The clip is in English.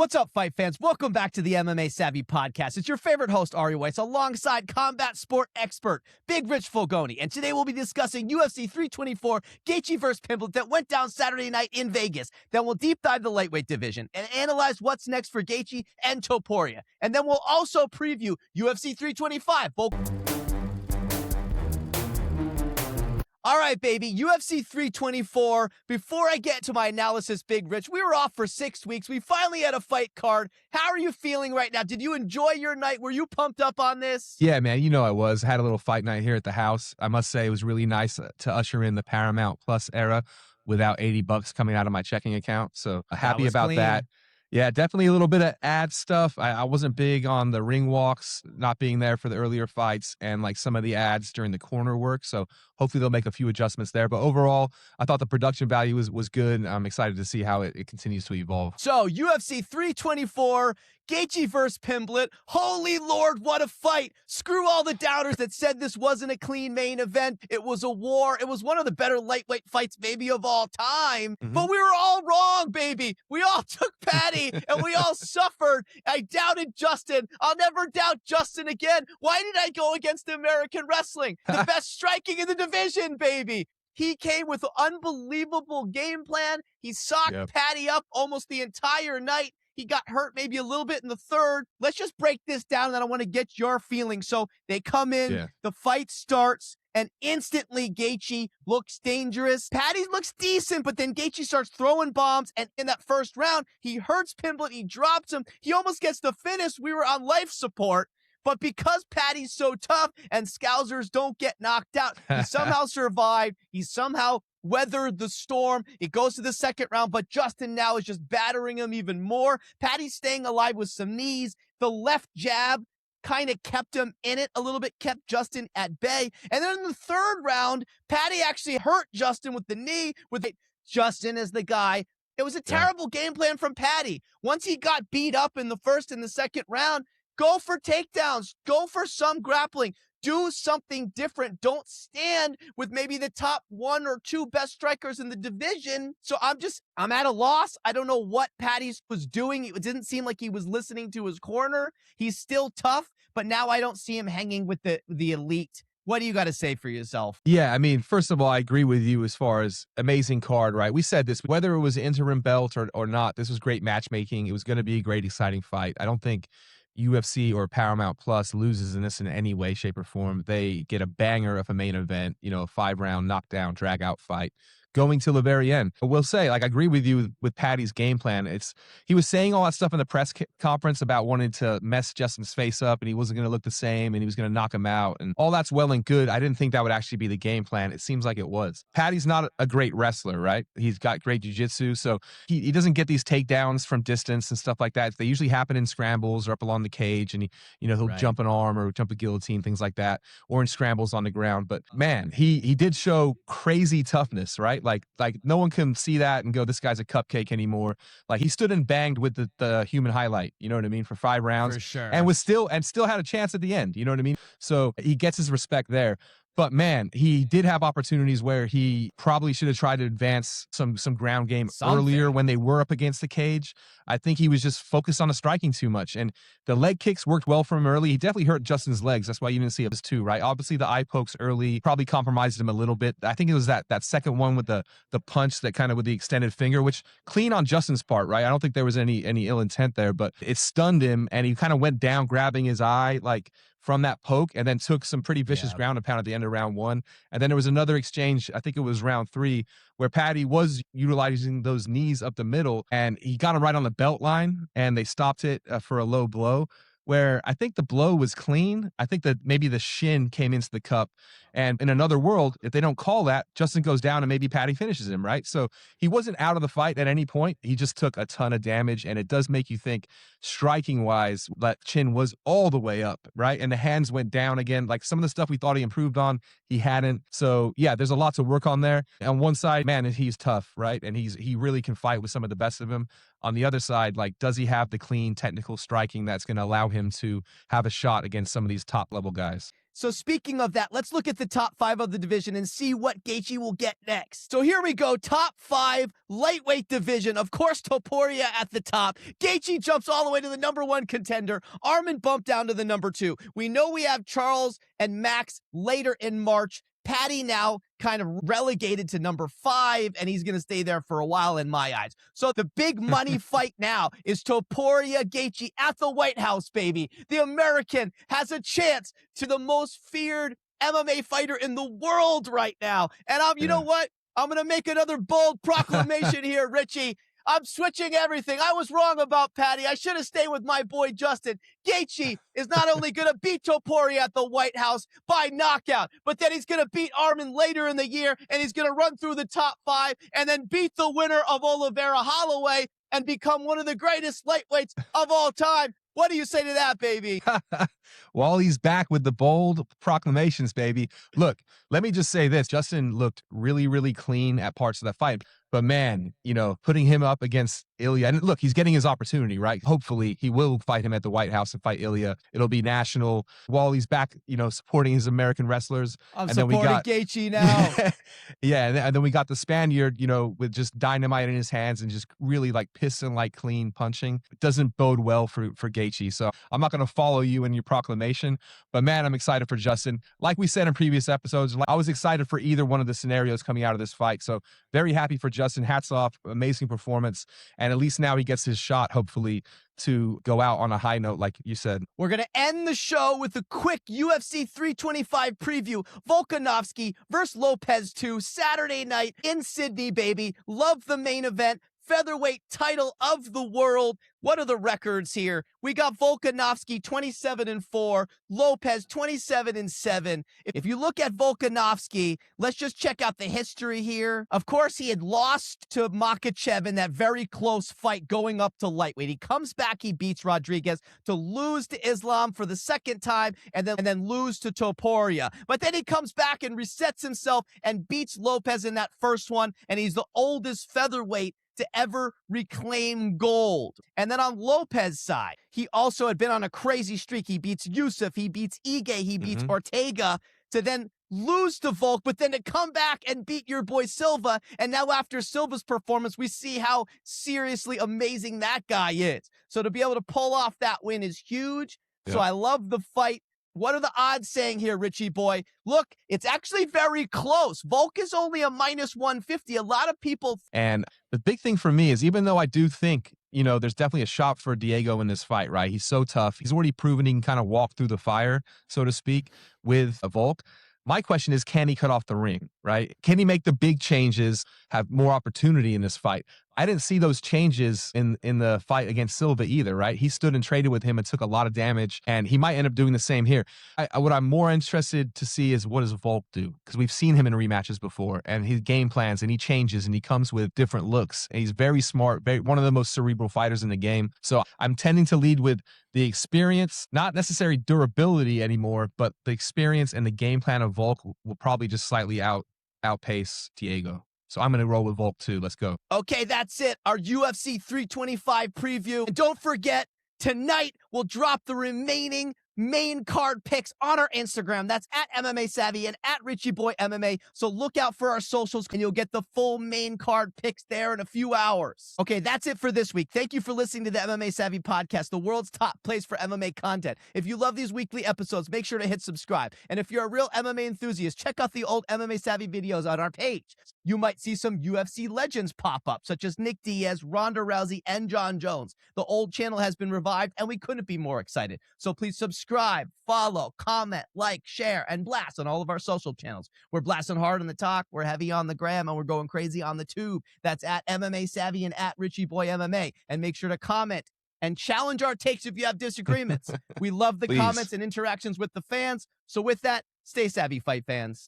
What's up, fight fans? Welcome back to the MMA Savvy Podcast. It's your favorite host, Ari Weiss, alongside combat sport expert, Big Rich Fulgoni. And today we'll be discussing UFC 324, Gaethje vs. Pimblett that went down Saturday night in Vegas. Then we'll deep dive the lightweight division and analyze what's next for Gaethje and Topuria. And then we'll also preview UFC 325. All right, baby, UFC 324. Before I get to my analysis, Big Rich, we were off for 6 weeks. We finally had a fight card. How are you feeling right now? Did you enjoy your night? Were you pumped up on this? Yeah, man, you know I was. Had a little fight night here at the house. I must say it was really nice to usher in the Paramount Plus era without $80 coming out of my checking account. So happy about clean. that. Yeah, definitely a little bit of ad stuff. I wasn't big on the ring walks, not being there for the earlier fights and like some of the ads during the corner work. So hopefully they'll make a few adjustments there. But overall, I thought the production value was good. I'm excited to see how it continues to evolve. So UFC 324, Gaethje vs. Pimblett. Holy Lord, what a fight. Screw all the doubters that said this wasn't a clean main event. It was a war. It was one of the better lightweight fights maybe of all time. But we were all wrong, baby. We all took Paddy and we all suffered. I doubted Justin. I'll never doubt Justin again. Why did I go against American wrestling? The best striking in the division, baby. He came with an unbelievable game plan. He socked Paddy up almost the entire night. He got hurt maybe a little bit in the third. Let's just break this down, and then I want to get your feelings. So they come in, the fight starts, and instantly Gaethje looks dangerous. Paddy looks decent, but then Gaethje starts throwing bombs, and in that first round, he hurts Pimblett, he drops him. He almost gets the finish. We were on life support. But because Paddy's so tough and Scousers don't get knocked out, he somehow survived. He somehow weathered the storm. It goes to the second round, but Justin now is just battering him even more. Paddy's staying alive with some knees. The left jab kind of kept him in it a little bit, kept Justin at bay. And then in the third round, Paddy actually hurt Justin with the knee. Justin is the guy. It was a terrible game plan from Paddy. Once he got beat up in the first and the second round, go for takedowns. Go for some grappling. Do something different. Don't stand with maybe the top one or two best strikers in the division. So I'm at a loss. I don't know what Paddy was doing. It didn't seem like he was listening to his corner. He's still tough, but now I don't see him hanging with the elite. What do you got to say for yourself? Yeah, I mean, first of all, I agree with you as far as amazing card, right? We said this, whether it was an interim belt or not, this was great matchmaking. It was going to be a great, exciting fight. I don't think UFC or Paramount Plus loses in this in any way, shape, or form. They get a banger of a main event, a 5-round knockdown, drag-out fight going till the very end. But we'll say, I agree with you with Paddy's game plan. He was saying all that stuff in the press conference about wanting to mess Justin's face up and he wasn't going to look the same and he was going to knock him out. And all that's well and good. I didn't think that would actually be the game plan. It seems like it was. Paddy's not a great wrestler, right? He's got great jiu-jitsu, so he doesn't get these takedowns from distance and stuff like that. They usually happen in scrambles or up along the cage and he'll jump an arm or jump a guillotine, things like that, or in scrambles on the ground. But man, he did show crazy toughness, right? Like no one can see that and go, this guy's a cupcake anymore. Like he stood and banged with the human highlight, you know what I mean, for 5 rounds. For sure. And still had a chance at the end, you know what I mean? So he gets his respect there. But man, he did have opportunities where he probably should have tried to advance some ground game earlier when they were up against the cage. I think he was just focused on the striking too much. And the leg kicks worked well for him early. He definitely hurt Justin's legs. That's why you didn't see it too, right? Obviously, the eye pokes early probably compromised him a little bit. I think it was that second one with the punch that kind of with the extended finger, which clean on Justin's part, right? I don't think there was any ill intent there, but it stunned him and he kind of went down grabbing his eye from that poke and then took some pretty vicious ground and pound at the end of round 1. And then there was another exchange, I think it was round 3, where Paddy was utilizing those knees up the middle and he got him right on the belt line and they stopped it for a low blow where I think the blow was clean. I think that maybe the shin came into the cup. And in another world, if they don't call that, Justin goes down and maybe Paddy finishes him, right? So he wasn't out of the fight at any point. He just took a ton of damage. And it does make you think, striking-wise, that chin was all the way up, right? And the hands went down again. Like some of the stuff we thought he improved on, he hadn't. So yeah, there's a lot to work on there. On one side, man, he's tough, right? And he really can fight with some of the best of him. On the other side, does he have the clean technical striking that's going to allow him to have a shot against some of these top level guys? So speaking of that, let's look at the top 5 of the division and see what Gaethje will get next. So here we go, top 5 lightweight division. Of course, Topuria at the top. Gaethje jumps all the way to the number 1 contender. Arman bumped down to the number 2. We know we have Charles and Max later in March. Paddy now kind of relegated to number 5, and he's going to stay there for a while in my eyes. So the big money fight now is Topuria Gaethje at the White House, baby. The American has a chance to the most feared MMA fighter in the world right now. And you know what? I'm going to make another bold proclamation here, Richie. I'm switching everything. I was wrong about Paddy. I should have stayed with my boy Justin. Gaethje is not only going to beat Topuria at the White House by knockout, but then he's going to beat Arman later in the year, and he's going to run through the top 5 and then beat the winner of Oliveira Holloway and become one of the greatest lightweights of all time. What do you say to that, baby? Wally's back with the bold proclamations, baby. Look, let me just say this. Justin looked really, really clean at parts of that fight. But man, you know, putting him up against Ilia, and look, he's getting his opportunity, right? Hopefully he will fight him at the White House and fight Ilia. It'll be national. Wally's back, you know, supporting his American wrestlers. I'm supporting Gaethje now. Yeah, and then we got the Spaniard, you know, with just dynamite in his hands and just really like piston-like clean punching. It doesn't bode well for Gaethje. So I'm not going to follow you in your proclamation, but man, I'm excited for Justin. Like we said in previous episodes, I was excited for either one of the scenarios coming out of this fight. So very happy for Justin. Hats off. Amazing performance. And at least now he gets his shot, hopefully, to go out on a high note, like you said. We're going to end the show with a quick UFC 325 preview. Volkanovski versus Lopes 2, Saturday night in Sydney, baby. Love the main event. Featherweight title of the world. What are the records here? We got Volkanovski 27-4, Lopes 27-7. If you look at Volkanovski, let's just check out the history here. Of course, he had lost to Makhachev in that very close fight going up to lightweight. He comes back, he beats Rodriguez to lose to Islam for the second time and then lose to Topuria. But then he comes back and resets himself and beats Lopes in that first one, and he's the oldest featherweight to ever reclaim gold. And then on Lopes' side, he also had been on a crazy streak. He beats Yusuf, he beats Ige, he beats Ortega to then lose to Volk, but then to come back and beat your boy Silva. And now after Silva's performance, we see how seriously amazing that guy is. So to be able to pull off that win is huge. Yep. So I love the fight. What are the odds saying here, Richie boy? Look, it's actually very close. Volk is only a -150. A lot of people. And the big thing for me is, even though I do think, you know, there's definitely a shot for Diego in this fight, right? He's so tough. He's already proven he can kind of walk through the fire, so to speak, with a Volk. My question is, can he cut off the ring, right? Can he make the big changes, have more opportunity in this fight? I didn't see those changes in the fight against Silva either, right? He stood and traded with him and took a lot of damage, and he might end up doing the same here. What I'm more interested to see is, what does Volk do? Because we've seen him in rematches before, and his game plans, and he changes, and he comes with different looks, and he's very smart, one of the most cerebral fighters in the game. So I'm tending to lead with the experience, not necessarily durability anymore, but the experience and the game plan of Volk will probably just slightly outpace Diego. So I'm going to roll with Volk too. Let's go. Okay, that's it. Our UFC 325 preview. And don't forget, tonight we'll drop the remaining main card picks on our Instagram. That's at MMA Savvy and at Richie Boy MMA. So look out for our socials and you'll get the full main card picks there in a few hours. Okay, that's it for this week. Thank you for listening to the MMA Savvy Podcast, the world's top place for MMA content. If you love these weekly episodes, make sure to hit subscribe. And if you're a real MMA enthusiast, check out the old MMA Savvy videos on our page. You might see some UFC legends pop up, such as Nick Diaz, Ronda Rousey, and John Jones. The old channel has been revived, and we couldn't be more excited. So please subscribe, follow, comment, like, share, and blast on all of our social channels. We're blasting hard on the talk, we're heavy on the gram, and we're going crazy on the tube. That's at MMA Savvy and at Richie Boy MMA. And make sure to comment and challenge our takes if you have disagreements. We love the comments and interactions with the fans. So with that, stay savvy, fight fans.